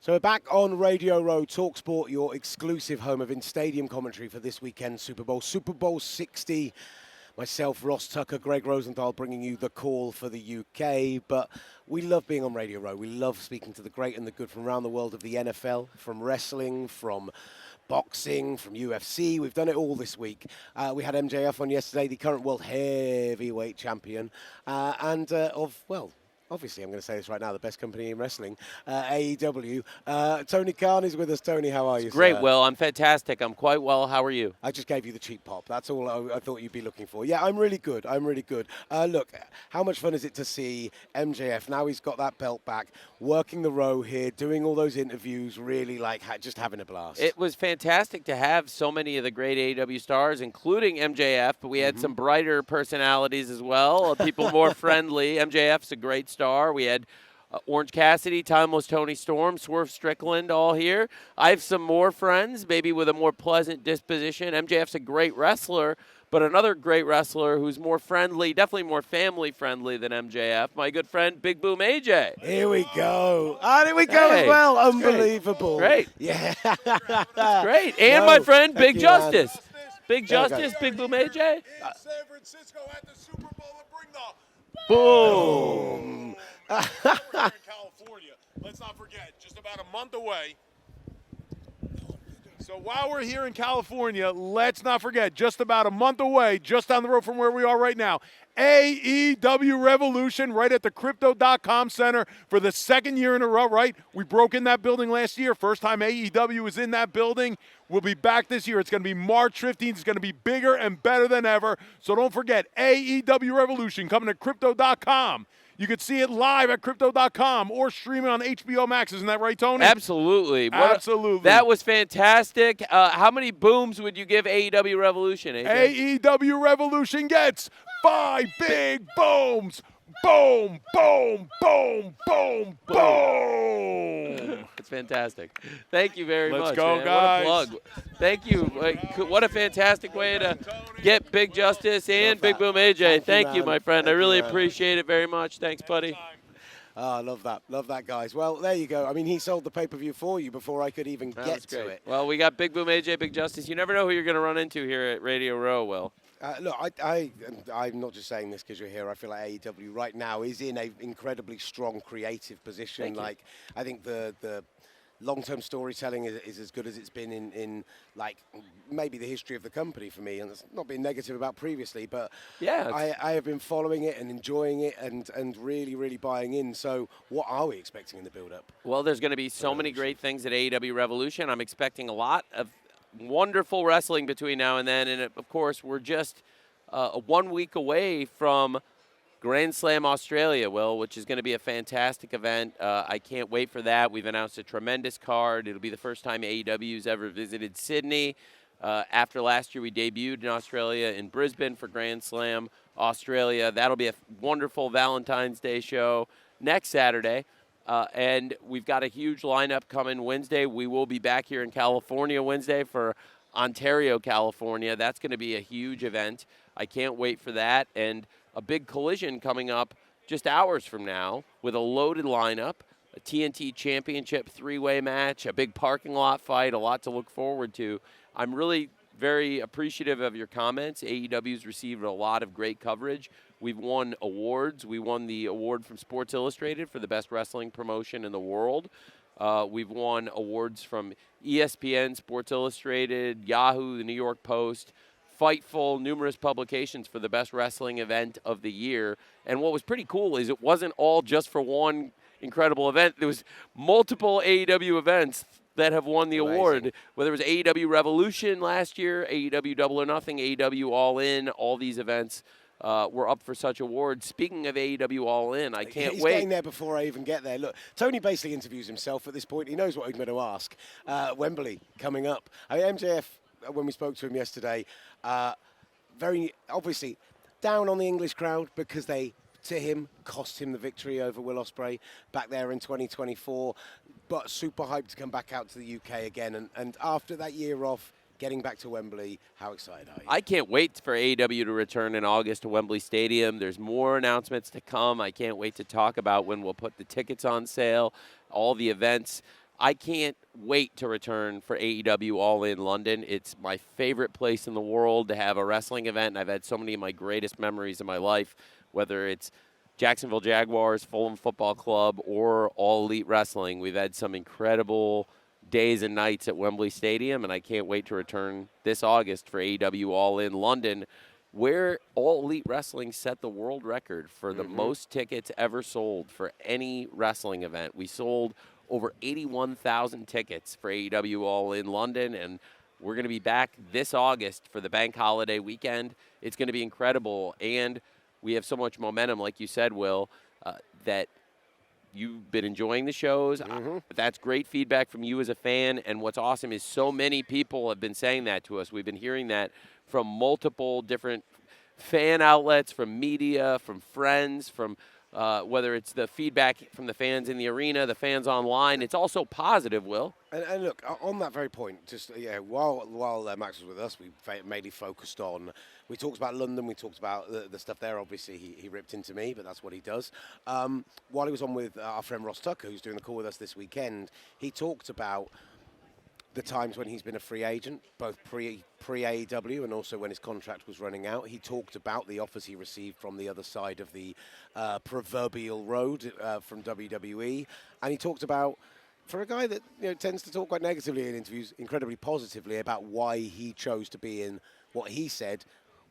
So we're back on Radio Row, talkSPORT, your exclusive home of in-stadium commentary for this weekend's Super Bowl. Super Bowl 60. Myself, Ross Tucker, Greg Rosenthal bringing you the call for the UK. But we love being on Radio Row. We love speaking to the great and the good from around the world of the NFL, from wrestling, from boxing, from UFC. We've done it all this week. We had MJF on yesterday, the current world heavyweight champion, obviously, I'm going to say this right now, the best company in wrestling, AEW. Tony Khan is with us. Tony, how are you, Great, sir? Will. I'm fantastic. I'm quite well. How are you? I just gave you the cheap pop. That's all I thought you'd be looking for. Yeah, I'm really good. Look, how much fun is it to see MJF, now he's got that belt back, working the row here, doing all those interviews, really just having a blast? It was fantastic to have so many of the great AEW stars, including MJF, but we had some brighter personalities as well, people more friendly. MJF's a great star. We had Orange Cassidy, Timeless Tony Storm, Swerve Strickland all here. I have some more friends, maybe with a more pleasant disposition. MJF's a great wrestler, but another great wrestler who's more friendly, definitely more family-friendly than MJF, my good friend Big Boom AJ. Here we go. Here we go as well. Unbelievable. Great. Yeah. That's great. And my friend Big Justice. Big Justice, Big Boom AJ. In San Francisco at the Super Bowl and bring the boom. We're here in California. Let's not forget, just about a month away. So while we're here in California, let's not forget, just about a month away, just down the road from where we are right now, AEW Revolution right at the Crypto.com Center for the second year in a row, right? We broke in that building last year. First time AEW was in that building. We'll be back this year. It's going to be March 15th. It's going to be bigger and better than ever. So don't forget, AEW Revolution coming to Crypto.com. You could see it live at Crypto.com or streaming on HBO Max. Isn't that right, Tony? Absolutely. Absolutely. That was fantastic. How many booms would you give AEW Revolution, AJ? AEW Revolution gets 5 big booms. Boom, boom, boom, boom, boom. It's fantastic. Thank you very much. Let's go, man. guys. What a plug. Thank you. What a fantastic way to get Big Justice and Big Boom AJ. Thank you, my friend. I really appreciate it very much. Thanks, buddy. I love that. Love that, guys. Well, there you go. I mean, he sold the pay-per-view for you before I could even get to it. Well, we got Big Boom AJ, Big Justice. You never know who you're going to run into here at Radio Row, Will. Look, I'm not just saying this because you're here. I feel like AEW right now is in an incredibly strong creative position. I think the long-term storytelling is as good as it's been in maybe the history of the company for me, and it's not been negative about previously, but yeah, I have been following it and enjoying it and really, really buying in. So what are we expecting in the build-up? Well, there's going to be so many great things at AEW Revolution. I'm expecting a lot of wonderful wrestling between now and then, and of course, we're just 1 week away from Grand Slam Australia, Will, which is going to be a fantastic event. I can't wait for that. We've announced a tremendous card. It'll be the first time AEW's ever visited Sydney. After last year, we debuted in Australia in Brisbane for Grand Slam Australia. That'll be a wonderful Valentine's Day show next Saturday. And we've got a huge lineup coming Wednesday. We will be back here in California Wednesday for Ontario, California. That's going to be a huge event. I can't wait for that. And a big collision coming up just hours from now with a loaded lineup, a TNT Championship three-way match, a big parking lot fight, a lot to look forward to. I'm really very appreciative of your comments. AEW's received a lot of great coverage. We've won awards. We won the award from Sports Illustrated for the best wrestling promotion in the world. We've won awards from ESPN, Sports Illustrated, Yahoo, the New York Post, Fightful, numerous publications for the best wrestling event of the year. And what was pretty cool is it wasn't all just for one incredible event. There was multiple AEW events that have won the award, whether it was AEW Revolution last year, AEW Double or Nothing, AEW All In, all these events were up for such awards. Speaking of AEW All In, I can't wait. He's getting there before I even get there. Look, Tony basically interviews himself at this point. He knows what I'm going to ask. Wembley coming up. MJF, when we spoke to him yesterday, very obviously down on the English crowd because they, to him, cost him the victory over Will Ospreay back there in 2024, but super hyped to come back out to the UK again. And after that year off, getting back to Wembley, how excited are you? I can't wait for AEW to return in August to Wembley Stadium. There's more announcements to come. I can't wait to talk about when we'll put the tickets on sale, all the events. I can't wait to return for AEW All In London. It's my favorite place in the world to have a wrestling event, and I've had so many of my greatest memories in my life, whether it's Jacksonville Jaguars, Fulham Football Club, or All Elite Wrestling. We've had some incredible days and nights at Wembley Stadium, and I can't wait to return this August for AEW All In London, where All Elite Wrestling set the world record for the most tickets ever sold for any wrestling event. We sold over 81,000 tickets for AEW All In London, and we're going to be back this August for the bank holiday weekend. It's going to be incredible, and we have so much momentum, like you said, Will, that you've been enjoying the shows. That's great feedback from you as a fan, and what's awesome is so many people have been saying that to us. We've been hearing that from multiple different fan outlets, from media, from friends, from whether it's the feedback from the fans in the arena, the fans online. It's also positive, Will. And look, on that very point, just while Max was with us, we mainly focused on. We talked about London. We talked about the stuff there. Obviously, he ripped into me, but that's what he does. While he was on with our friend Ross Tucker, who's doing the call with us this weekend, he talked about the times when he's been a free agent, both pre-AEW and also when his contract was running out. He talked about the offers he received from the other side of the proverbial road from WWE, and he talked about, for a guy that tends to talk quite negatively in interviews, incredibly positively about why he chose to be in what he said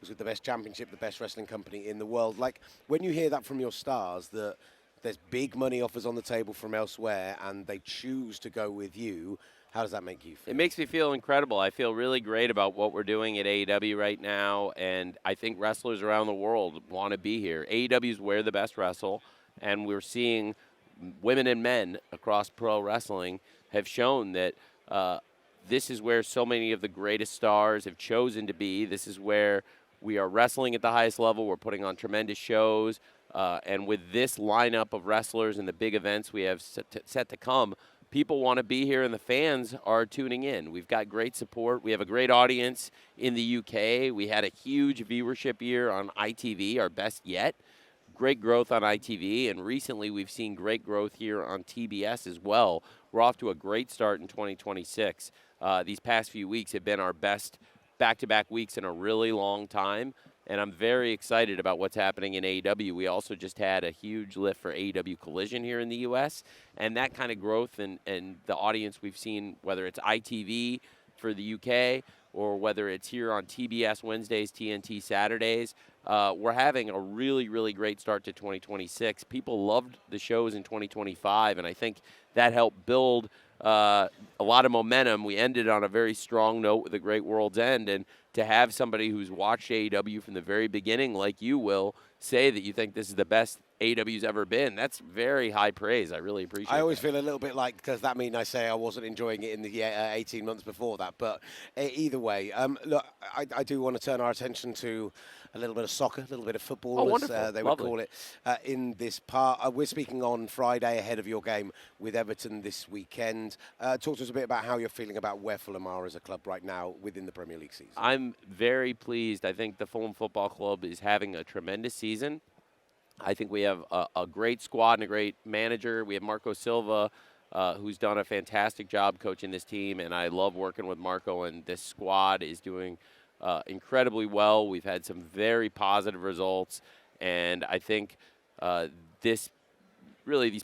was with the best championship, the best wrestling company in the world. Like, when you hear that from your stars, that there's big money offers on the table from elsewhere and they choose to go with you, how does that make you feel? It makes me feel incredible. I feel really great about what we're doing at AEW right now, and I think wrestlers around the world want to be here. AEW is where the best wrestle, and we're seeing women and men across pro wrestling have shown that this is where so many of the greatest stars have chosen to be. This is where we are wrestling at the highest level. We're putting on tremendous shows, and with this lineup of wrestlers and the big events we have set to come, people want to be here, and the fans are tuning in. We've got great support. We have a great audience in the UK. We had a huge viewership year on ITV, our best yet. Great growth on ITV, and recently we've seen great growth here on TBS as well. We're off to a great start in 2026. These past few weeks have been our best back-to-back weeks in a really long time, and I'm very excited about what's happening in AEW. We also just had a huge lift for AEW Collision here in the U.S., and that kind of growth and the audience we've seen, whether it's ITV for the U.K. or whether it's here on TBS Wednesdays, TNT Saturdays, we're having a really, really great start to 2026. People loved the shows in 2025, and I think that helped build a lot of momentum. We ended on a very strong note with a great World's End, and to have somebody who's watched AEW from the very beginning, like you will, say that you think this is the best AEW's ever been, that's very high praise. I really appreciate it. I always feel a little bit like, does that mean I say I wasn't enjoying it in the 18 months before that? But either way, look, I do want to turn our attention to a little bit of soccer, a little bit of football, as they would call it in this part. We're speaking on Friday ahead of your game with Everton this weekend. Talk to us a bit about how you're feeling about where Fulham are as a club right now within the Premier League season. I'm very pleased. I think the Fulham Football Club is having a tremendous season. I think we have a great squad and a great manager. We have Marco Silva, who's done a fantastic job coaching this team, and I love working with Marco, and this squad is doing incredibly well. We've had some very positive results, and I think these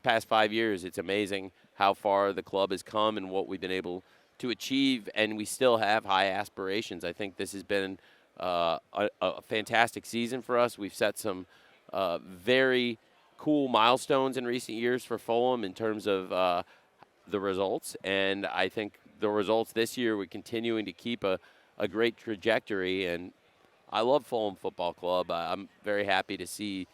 past 5 years, it's amazing how far the club has come and what we've been able to achieve, and we still have high aspirations. I think this has been a fantastic season for us. We've set some very cool milestones in recent years for Fulham in terms of the results, and I think the results this year, we're continuing to keep a great trajectory, and I love Fulham Football Club. I'm very happy to see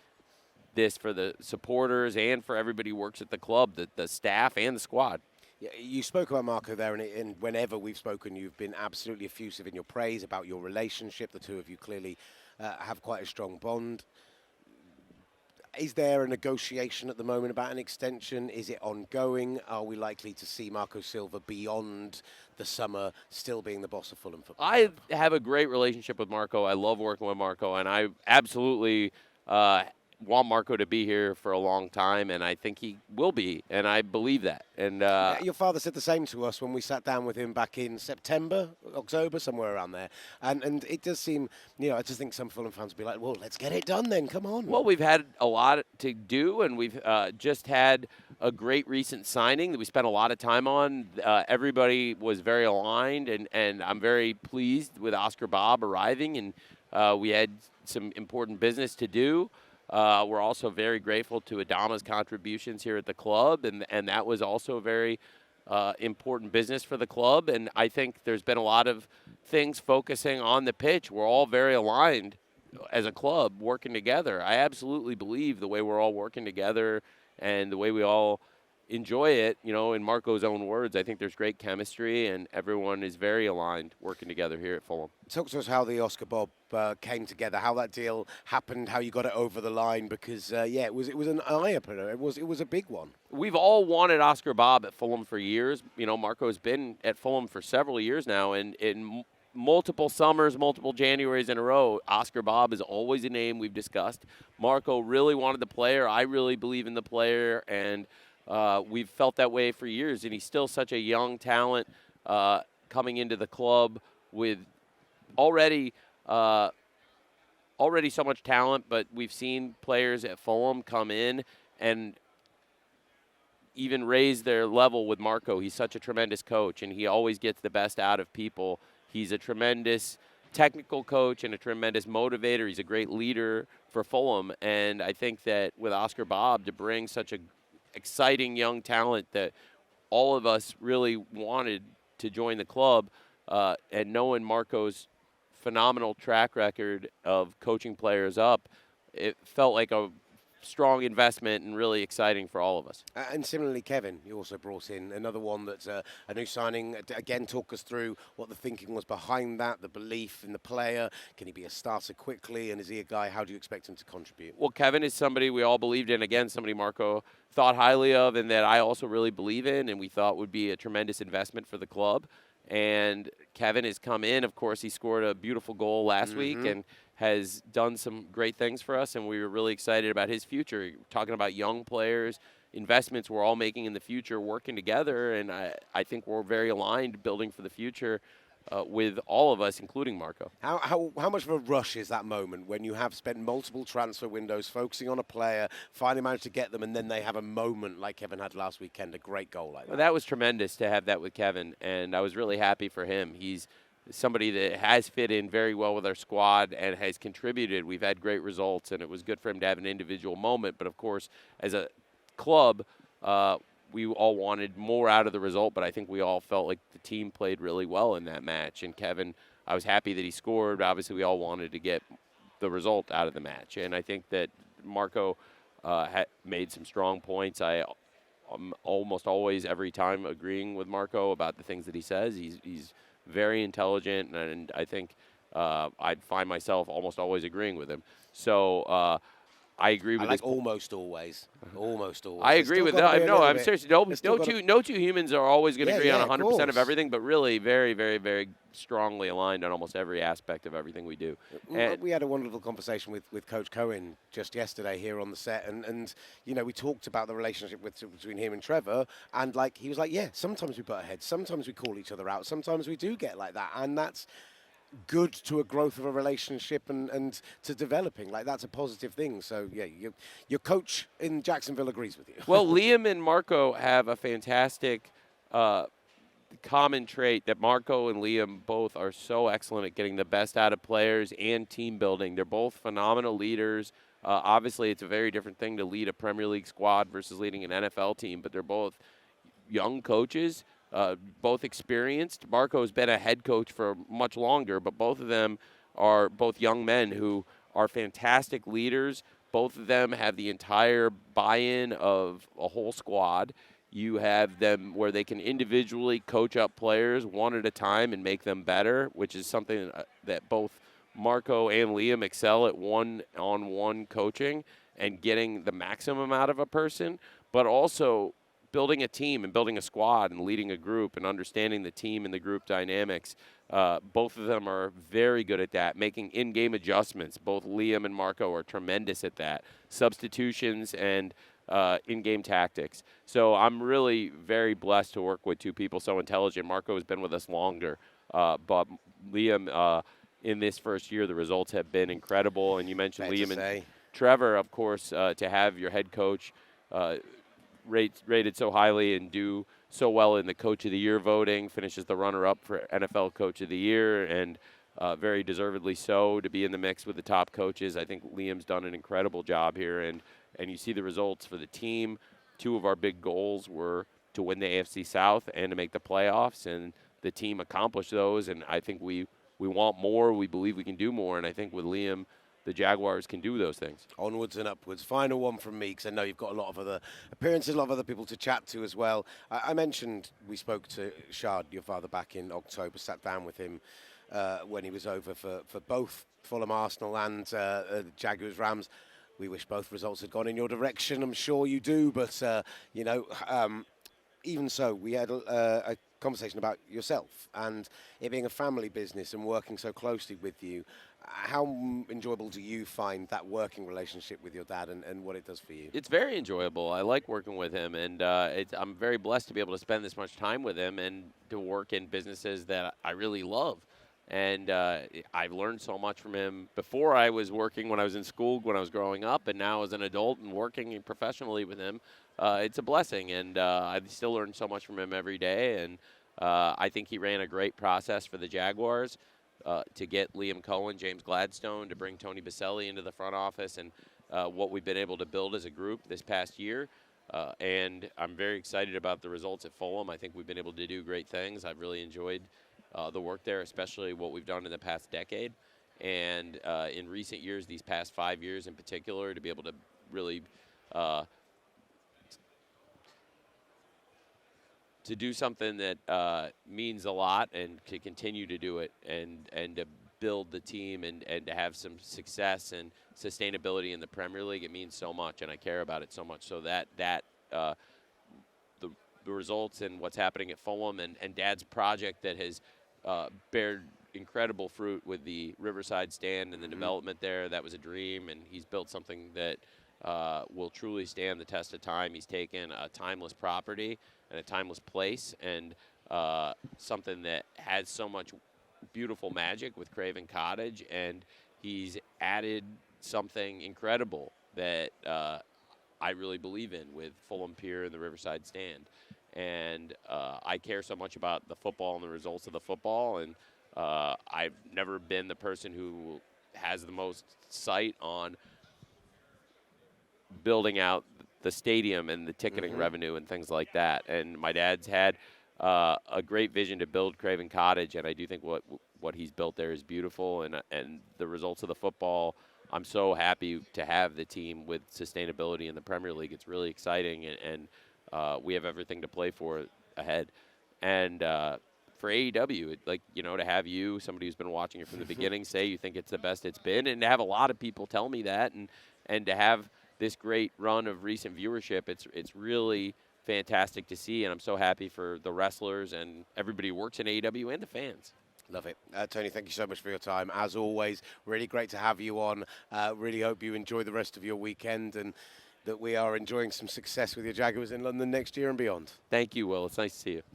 this for the supporters and for everybody who works at the club, the staff and the squad. Yeah, you spoke about Marco there, and whenever we've spoken, you've been absolutely effusive in your praise about your relationship. The two of you clearly have quite a strong bond. Is there a negotiation at the moment about an extension? Is it ongoing? Are we likely to see Marco Silva beyond the summer still being the boss of Fulham Football Club? I have a great relationship with Marco. I love working with Marco, and I absolutely want Marco to be here for a long time, and I think he will be, and I believe that. And your father said the same to us when we sat down with him back in September, October, somewhere around there. And it does seem, I just think some Fulham fans will be like, well, let's get it done then, come on. Well, we've had a lot to do, and we've just had a great recent signing that we spent a lot of time on. Everybody was very aligned, and I'm very pleased with Oscar Bob arriving, and we had some important business to do. We're also very grateful to Adama's contributions here at the club, and that was also very important business for the club. And I think there's been a lot of things focusing on the pitch. We're all very aligned as a club working together. I absolutely believe the way we're all working together and the way we all enjoy it, in Marco's own words, I think there's great chemistry and everyone is very aligned working together here at Fulham. Talk to us how the Oscar Bob came together, how that deal happened, how you got it over the line, because it was an eye-opener. It was a big one. We've all wanted Oscar Bob at Fulham for years. Marco's been at Fulham for several years now, and in multiple summers, multiple Januaries in a row, Oscar Bob is always a name we've discussed. Marco really wanted the player. I really believe in the player, and we've felt that way for years, and he's still such a young talent coming into the club with already so much talent, but we've seen players at Fulham come in and even raise their level with Marco. He's such a tremendous coach, and he always gets the best out of people. He's a tremendous technical coach and a tremendous motivator. He's a great leader for Fulham, and I think that with Oscar Bob to bring such a exciting young talent that all of us really wanted to join the club, and knowing Marco's phenomenal track record of coaching players up, it felt like a strong investment and really exciting for all of us. And similarly, Kevin, you also brought in another one that's a new signing. Again, talk us through what the thinking was behind that, the belief in the player. Can he be a starter quickly, and is he a guy, how do you expect him to contribute? Well, Kevin is somebody we all believed in. Again, somebody Marco thought highly of and that I also really believe in and we thought would be a tremendous investment for the club. And Kevin has come in. Of course, he scored a beautiful goal last week and has done some great things for us, and we were really excited about his future. We're talking about young players, investments we're all making in the future, working together, and I think we're very aligned building for the future with all of us, including Marco. How much of a rush is that moment when you have spent multiple transfer windows focusing on a player, finally managed to get them, and then they have a moment like Kevin had last weekend, a great goal like that? Well, that was tremendous to have that with Kevin, and I was really happy for him. He's somebody that has fit in very well with our squad and has contributed. We've had great results, and it was good for him to have an individual moment. But, of course, as a club, we all wanted more out of the result, but I think we all felt like the team played really well in that match. And Kevin, I was happy that he scored. Obviously, we all wanted to get the result out of the match. And I think that Marco had made some strong points. I'm almost always, every time, agreeing with Marco about the things that he says. He's very intelligent, and I think I'd find myself almost always agreeing with him. So I agree with almost always. Almost always. I agree with that. No, I'm serious. No two humans are always going to agree on 100% of everything, but really very, very, very strongly aligned on almost every aspect of everything we do. And we had a wonderful conversation with Coach Cohen just yesterday here on the set, and we talked about the relationship between him and Trevor, and he was like, yeah, sometimes we butt heads, sometimes we call each other out, sometimes we do get like that, and that's good to a growth of a relationship and to developing. That's a positive thing. So, yeah, your coach in Jacksonville agrees with you. Well, Liam and Marco have a fantastic common trait that Marco and Liam both are so excellent at getting the best out of players and team building. They're both phenomenal leaders. Obviously, it's a very different thing to lead a Premier League squad versus leading an NFL team, but they're both young coaches. Both experienced. Marco's been a head coach for much longer, but both of them are both young men who are fantastic leaders. Both of them have the entire buy-in of a whole squad. You have them where they can individually coach up players one at a time and make them better, which is something that both Marco and Liam excel at, one-on-one coaching and getting the maximum out of a person, but also building a team and building a squad and leading a group and understanding the team and the group dynamics. Both of them are very good at that, making in-game adjustments. Both Liam and Marco are tremendous at that. Substitutions and in-game tactics. So I'm really very blessed to work with two people so intelligent. Marco has been with us longer, but Liam, in this first year, the results have been incredible. And you mentioned Liam and Trevor, of course, to have your head coach rated so highly and do so well in the Coach of the Year voting, finishes the runner-up for NFL Coach of the Year, and very deservedly so to be in the mix with the top coaches. I think Liam's done an incredible job here, and you see the results for the team. Two of our big goals were to win the AFC South and to make the playoffs, and the team accomplished those, and I think we want more. We believe we can do more, and I think with Liam, the Jaguars can do those things. Onwards and upwards. Final one from me, because I know you've got a lot of other appearances, a lot of other people to chat to as well. I mentioned we spoke to Shard, your father, back in October, sat down with him when he was over for both Fulham Arsenal and the Jaguars Rams. We wish both results had gone in your direction. I'm sure you do, but, even so, we had a conversation about yourself and it being a family business and working so closely with you. How enjoyable do you find that working relationship with your dad and what it does for you? It's very enjoyable. I like working with him, and I'm very blessed to be able to spend this much time with him and to work in businesses that I really love. And I've learned so much from him before I was working when I was in school, when I was growing up, and now as an adult and working professionally with him. It's a blessing, and I still learn so much from him every day. And I think he ran a great process for the Jaguars to get Liam Cohen, James Gladstone, to bring Tony Baselli into the front office, and what we've been able to build as a group this past year. And I'm very excited about the results at Fulham. I think we've been able to do great things. I've really enjoyed the work there, especially what we've done in the past decade. And in recent years, these past 5 years in particular, to be able to really to do something that means a lot and to continue to do it and to build the team and to have some success and sustainability in the Premier League, it means so much, and I care about it so much. So that the results and what's happening at Fulham and Dad's project that has bared incredible fruit with the Riverside stand and the development there, that was a dream, and he's built something that will truly stand the test of time. He's taken a timeless property and a timeless place and something that has so much beautiful magic with Craven Cottage, and he's added something incredible that I really believe in with Fulham Pier and the Riverside stand. And I care so much about the football and the results of the football, and I've never been the person who has the most sight on building out the stadium and the ticketing revenue and things like that. And my dad's had a great vision to build Craven Cottage, and I do think what he's built there is beautiful. And the results of the football, I'm so happy to have the team with sustainability in the Premier League. It's really exciting, and we have everything to play for ahead. And for AEW, to have you, somebody who's been watching it from the beginning, say you think it's the best it's been, and to have a lot of people tell me that, and to have this great run of recent viewership, it's really fantastic to see, and I'm so happy for the wrestlers and everybody who works in AEW and the fans. Love it. Tony, thank you so much for your time. As always, really great to have you on. Really hope you enjoy the rest of your weekend and that we are enjoying some success with your Jaguars in London next year and beyond. Thank you, Will. It's nice to see you.